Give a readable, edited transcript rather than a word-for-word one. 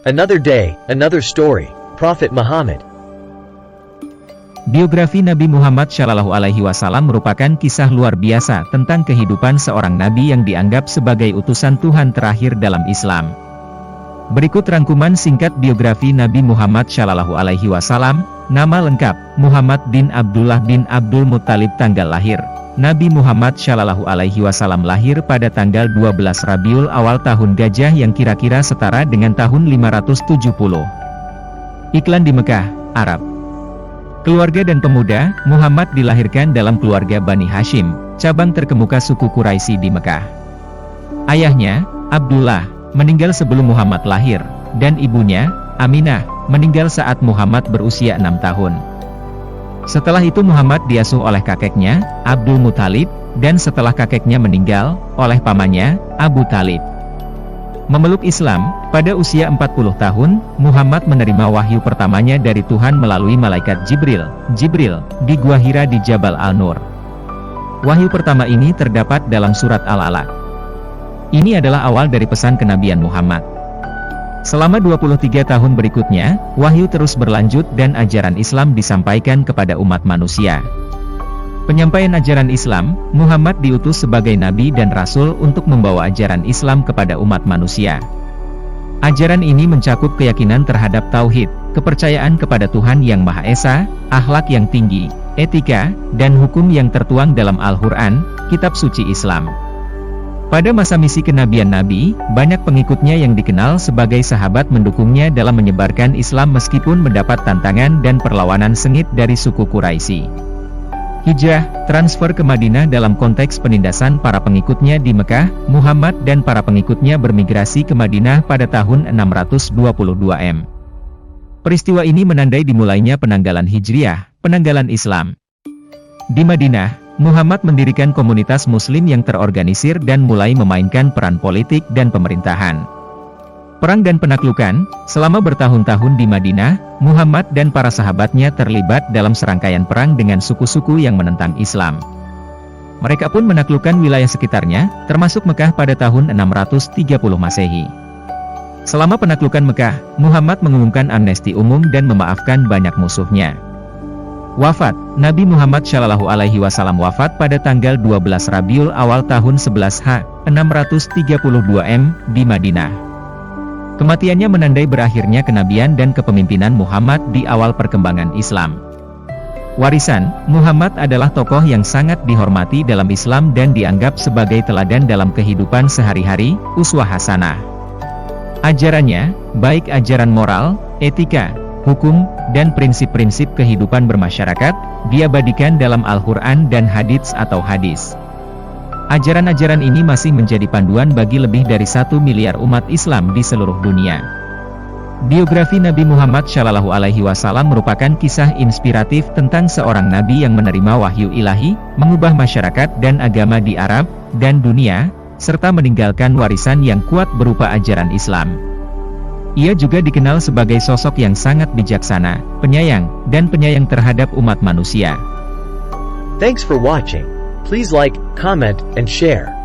Another day, another story. Prophet Muhammad. Biografi Nabi Muhammad SAW merupakan kisah luar biasa tentang kehidupan seorang nabi yang dianggap sebagai utusan Tuhan terakhir dalam Islam. Berikut rangkuman singkat biografi Nabi Muhammad SAW. Nama lengkap, Muhammad bin Abdullah bin Abdul Muttalib. Tanggal lahir, Nabi Muhammad SAW lahir pada tanggal 12 Rabiul Awal tahun Gajah yang kira-kira setara dengan tahun 570. Iklan di Mekah, Arab. Keluarga dan pemuda, Muhammad dilahirkan dalam keluarga Bani Hashim, cabang terkemuka suku Quraisy di Mekah. Ayahnya, Abdullah, meninggal sebelum Muhammad lahir, dan ibunya, Aminah, meninggal saat Muhammad berusia 6 tahun. Setelah itu Muhammad diasuh oleh kakeknya, Abdul Muttalib, dan setelah kakeknya meninggal, oleh pamannya, Abu Talib. Memeluk Islam, pada usia 40 tahun, Muhammad menerima wahyu pertamanya dari Tuhan melalui malaikat Jibril, di Gua Hira di Jabal Al-Nur. Wahyu pertama ini terdapat dalam surat Al-Alaq. Ini adalah awal dari pesan kenabian Muhammad. Selama 23 tahun berikutnya, wahyu terus berlanjut dan ajaran Islam disampaikan kepada umat manusia. Penyampaian ajaran Islam, Muhammad diutus sebagai nabi dan rasul untuk membawa ajaran Islam kepada umat manusia. Ajaran ini mencakup keyakinan terhadap tauhid, kepercayaan kepada Tuhan Yang Maha Esa, akhlak yang tinggi, etika, dan hukum yang tertuang dalam Al-Quran, kitab suci Islam. Pada masa misi kenabian Nabi, banyak pengikutnya yang dikenal sebagai sahabat mendukungnya dalam menyebarkan Islam meskipun mendapat tantangan dan perlawanan sengit dari suku Quraisy. Hijrah, transfer ke Madinah dalam konteks penindasan para pengikutnya di Mekah, Muhammad dan para pengikutnya bermigrasi ke Madinah pada tahun 622 M. Peristiwa ini menandai dimulainya penanggalan Hijriah, penanggalan Islam. Di Madinah, Muhammad mendirikan komunitas muslim yang terorganisir dan mulai memainkan peran politik dan pemerintahan. Perang dan penaklukan, selama bertahun-tahun di Madinah, Muhammad dan para sahabatnya terlibat dalam serangkaian perang dengan suku-suku yang menentang Islam. Mereka pun menaklukkan wilayah sekitarnya, termasuk Mekah pada tahun 630 Masehi. Selama penaklukan Mekah, Muhammad mengumumkan amnesti umum dan memaafkan banyak musuhnya. Wafat, Nabi Muhammad SAW wafat pada tanggal 12 Rabiul Awal tahun 11 H, 632 M, di Madinah. Kematiannya menandai berakhirnya kenabian dan kepemimpinan Muhammad di awal perkembangan Islam. Warisan, Muhammad adalah tokoh yang sangat dihormati dalam Islam dan dianggap sebagai teladan dalam kehidupan sehari-hari, uswah hasanah. Ajarannya, baik ajaran moral, etika, hukum, dan prinsip-prinsip kehidupan bermasyarakat, diabadikan dalam Al-Quran dan hadits atau hadis. Ajaran-ajaran ini masih menjadi panduan bagi lebih dari 1 miliar umat Islam di seluruh dunia. Biografi Nabi Muhammad SAW merupakan kisah inspiratif tentang seorang nabi yang menerima wahyu ilahi, mengubah masyarakat dan agama di Arab dan dunia, serta meninggalkan warisan yang kuat berupa ajaran Islam. Ia juga dikenal sebagai sosok yang sangat bijaksana, penyayang terhadap umat manusia. Thanks for watching. Please like, comment, and share.